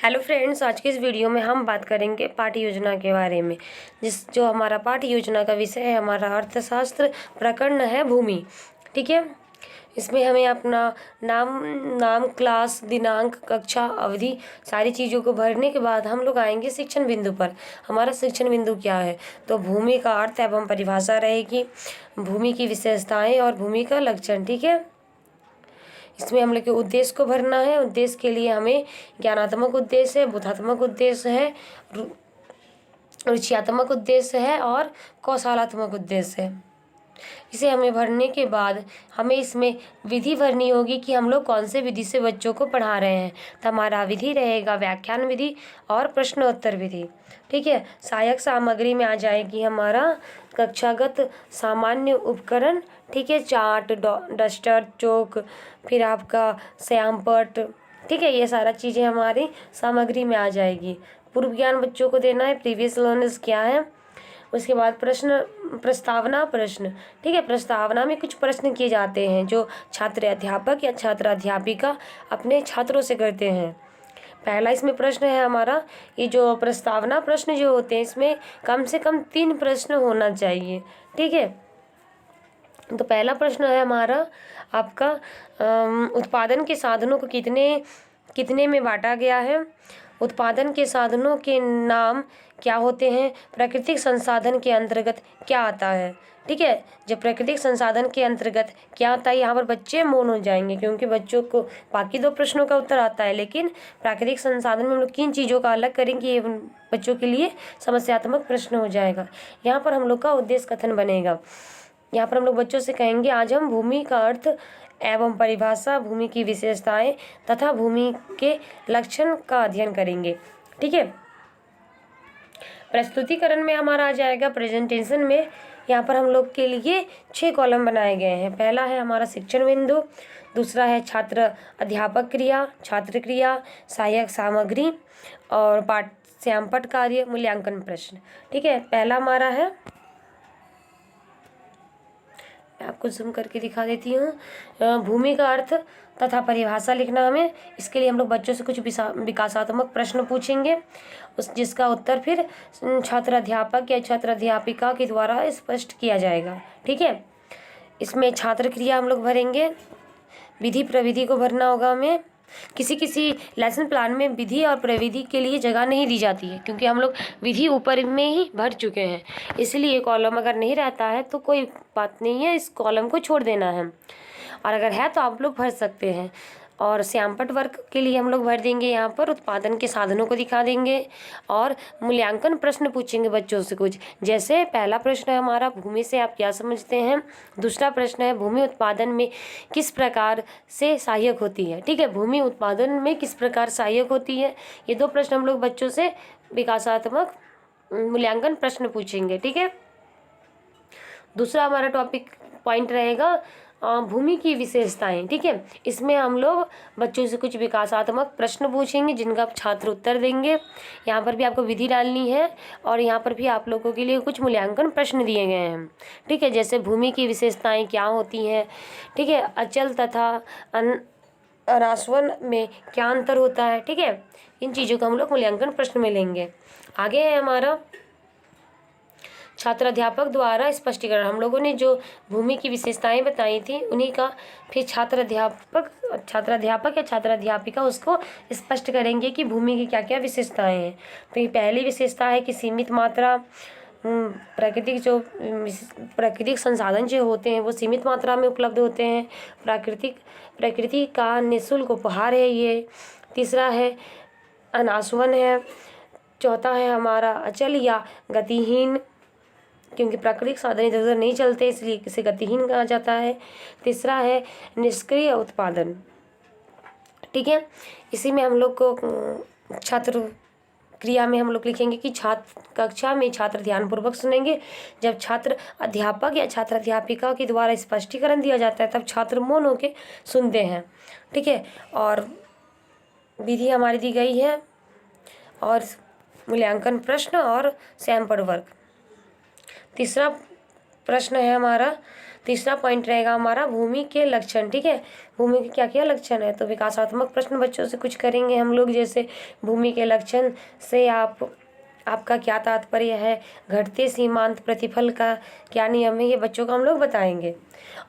Hello friends, आज की इस वीडियो में हम बात करेंगे पाठ्य योजना के बारे में। जो हमारा पाठ्य योजना का विषय है, हमारा अर्थशास्त्र प्रकरण है भूमि। ठीक है, इसमें हमें अपना नाम क्लास, दिनांक, कक्षा, अवधि, सारी चीज़ों को भरने के बाद हम लोग आएंगे शिक्षण बिंदु पर। हमारा शिक्षण बिंदु क्या है, तो भूमि का अर्थ एवं परिभाषा रहेगी, भूमि की विशेषताएँ और भूमि का लक्षण। ठीक है, इसमें हम लोग के उद्देश्य को भरना है। उद्देश्य के लिए हमें ज्ञानात्मक उद्देश्य है, बोधात्मक उद्देश्य है, रुचियात्मक उद्देश्य है और कौशलात्मक उद्देश्य है। इसे हमें भरने के बाद हमें इसमें विधि भरनी होगी कि हम लोग कौन से विधि से बच्चों को पढ़ा रहे हैं। तो हमारा विधि रहेगा व्याख्यान विधि और प्रश्नोत्तर विधि। ठीक है, सहायक सामग्री में आ जाएगी हमारा कक्षागत सामान्य उपकरण। ठीक है, चार्ट, डस्टर, चौक, फिर आपका श्यामपट्ट। ठीक है, ये सारा चीज़ें हमारी सामग्री में आ जाएगी। पूर्व ज्ञान बच्चों को देना है, प्रीवियस नॉलेज क्या है। उसके बाद प्रस्तावना प्रश्न। ठीक है, प्रस्तावना में कुछ प्रश्न किए जाते हैं जो छात्र अध्यापक या छात्र अध्यापिका अपने छात्रों से करते हैं। पहला इसमें प्रश्न है हमारा, ये जो प्रस्तावना प्रश्न जो होते हैं, इसमें कम से कम 3 प्रश्न होना चाहिए। ठीक है, तो पहला प्रश्न है हमारा आपका उत्पादन के साधनों को कितने में बांटा गया है। उत्पादन के साधनों के नाम क्या होते हैं। प्राकृतिक संसाधन के अंतर्गत क्या आता है। ठीक है, जब प्राकृतिक संसाधन के अंतर्गत क्या आता है, यहाँ पर बच्चे मौन हो जाएंगे क्योंकि बच्चों को बाकी 2 प्रश्नों का उत्तर आता है, लेकिन प्राकृतिक संसाधन में हम लोग किन चीज़ों का अलग करेंगे, ये बच्चों के लिए समस्यात्मक प्रश्न हो जाएगा। यहाँ पर हम लोग का उद्देश्य कथन बनेगा। यहाँ पर हम लोग बच्चों से कहेंगे, आज हम भूमि का अर्थ एवं परिभाषा, भूमि की विशेषताएं तथा भूमि के लक्षण का अध्ययन करेंगे। ठीक है, प्रस्तुतिकरण में हमारा आ जाएगा प्रेजेंटेशन में। यहाँ पर हम लोग के लिए 6 कॉलम बनाए गए हैं। पहला है हमारा शिक्षण बिंदु, दूसरा है छात्र अध्यापक क्रिया, छात्र क्रिया, सहायक सामग्री और पाठ श्यामपट्ट कार्य, मूल्यांकन प्रश्न। ठीक है, पहला हमारा है, आपको जूम करके दिखा देती हूँ, भूमि का अर्थ तथा परिभाषा लिखना हमें। इसके लिए हम लोग बच्चों से कुछ विकासात्मक प्रश्न पूछेंगे, जिसका उत्तर फिर छात्र अध्यापक या छात्र अध्यापिका के द्वारा स्पष्ट किया जाएगा। ठीक है, इसमें छात्र क्रिया हम लोग भरेंगे, विधि प्रविधि को भरना होगा हमें। किसी लेसन प्लान में विधि और प्रविधि के लिए जगह नहीं दी जाती है क्योंकि हम लोग विधि ऊपर में ही भर चुके हैं, इसलिए कॉलम अगर नहीं रहता है तो कोई बात नहीं है, इस कॉलम को छोड़ देना है, और अगर है तो आप लोग भर सकते हैं। और श्यामपट्ट वर्ग के लिए हम लोग भर देंगे, यहाँ पर उत्पादन के साधनों को दिखा देंगे और मूल्यांकन प्रश्न पूछेंगे बच्चों से कुछ। जैसे पहला प्रश्न है हमारा, भूमि से आप क्या समझते हैं। दूसरा प्रश्न है, भूमि उत्पादन में किस प्रकार से सहायक होती है। ठीक है, भूमि उत्पादन में किस प्रकार सहायक होती है। ये 2 प्रश्न हम लोग बच्चों से विकासात्मक मूल्यांकन प्रश्न पूछेंगे। ठीक है, दूसरा हमारा टॉपिक पॉइंट रहेगा भूमि की विशेषताएं। ठीक है, इसमें हम लोग बच्चों से कुछ विकासात्मक प्रश्न पूछेंगे जिनका छात्र उत्तर देंगे। यहाँ पर भी आपको विधि डालनी है और यहाँ पर भी आप लोगों के लिए कुछ मूल्यांकन प्रश्न दिए गए हैं। ठीक है, जैसे भूमि की विशेषताएं क्या होती हैं। ठीक है, अचल तथा अनास्वन में क्या अंतर होता है। ठीक है, इन चीज़ों का हम लोग मूल्यांकन प्रश्न में लेंगे। आगे है हमारा छात्र अध्यापक द्वारा स्पष्टीकरण। हम लोगों ने जो भूमि की विशेषताएं बताई थी उन्हीं का फिर छात्र अध्यापक या छात्र अध्यापिका उसको स्पष्ट करेंगे कि भूमि की क्या क्या विशेषताएं हैं। तो ये पहली विशेषता है कि सीमित मात्रा, प्राकृतिक संसाधन जो होते हैं वो सीमित मात्रा में उपलब्ध होते हैं। प्रकृति का निःशुल्क उपहार है ये। तीसरा है अनास्वन है। चौथा है हमारा अचल या गतिहीन, क्योंकि प्राकृतिक साधन इधर उधर नहीं चलते इसलिए इसे गतिहीन कहा जाता है। तीसरा है निष्क्रिय उत्पादन। ठीक है, इसी में हम लोग को छात्र क्रिया में हम लोग लिखेंगे कि कक्षा में छात्र ध्यानपूर्वक सुनेंगे। जब छात्र अध्यापक या छात्र अध्यापिका के द्वारा स्पष्टीकरण दिया जाता है तब छात्र मौन होकर सुनते हैं। ठीक है, और विधि हमारी दी गई है और मूल्यांकन प्रश्न और श्यामपट्ट वर्ग। तीसरा प्रश्न है हमारा, तीसरा पॉइंट रहेगा हमारा भूमि के लक्षण। ठीक है, भूमि के क्या क्या लक्षण है, तो विकासात्मक प्रश्न बच्चों से कुछ करेंगे हम लोग, जैसे भूमि के लक्षण से आपका क्या तात्पर्य है, घटते सीमांत प्रतिफल का क्या नियम है, ये बच्चों को हम लोग बताएंगे।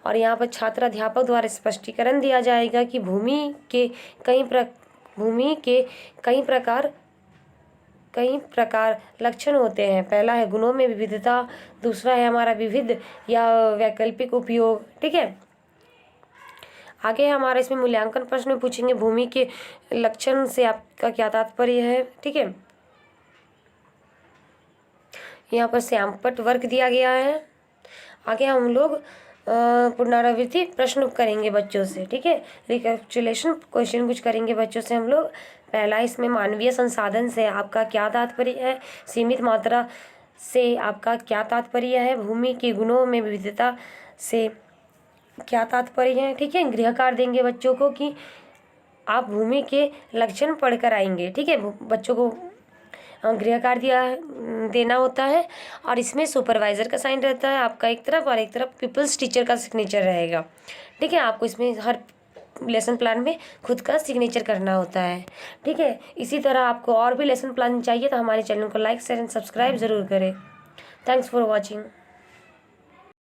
और यहाँ पर छात्र अध्यापक द्वारा स्पष्टीकरण दिया जाएगा कि भूमि के कई प्रकार लक्षण होते हैं। पहला है गुणों में विविधता, दूसरा है हमारा विविध या वैकल्पिक उपयोग। ठीक है, आगे हमारा इसमें मूल्यांकन प्रश्न पूछेंगे, भूमि के लक्षण से आपका क्या तात्पर्य है। ठीक है, यहाँ पर श्यामपट्ट वर्ग दिया गया है। आगे हम लोग पुनरावृत्ति प्रश्न करेंगे बच्चों से। ठीक है, रिकैपिचुलेशन क्वेश्चन कुछ करेंगे बच्चों से हम लोग। पहला इसमें मानवीय संसाधन से आपका क्या तात्पर्य है, सीमित मात्रा से आपका क्या तात्पर्य है, भूमि के गुणों में विविधता से क्या तात्पर्य है। ठीक है, गृह कार्य देंगे बच्चों को कि आप भूमि के लक्षण पढ़कर आएंगे। ठीक है, बच्चों को गृह कार्य देना होता है और इसमें सुपरवाइज़र का साइन रहता है आपका एक तरफ, और एक तरफ पीपल्स टीचर का सिग्नेचर रहेगा। ठीक है, आपको इसमें हर लेसन प्लान में खुद का सिग्नेचर करना होता है। ठीक है, इसी तरह आपको और भी लेसन प्लान चाहिए तो हमारे चैनल को लाइक शेयर एंड सब्सक्राइब ज़रूर करें। Thanks for watching.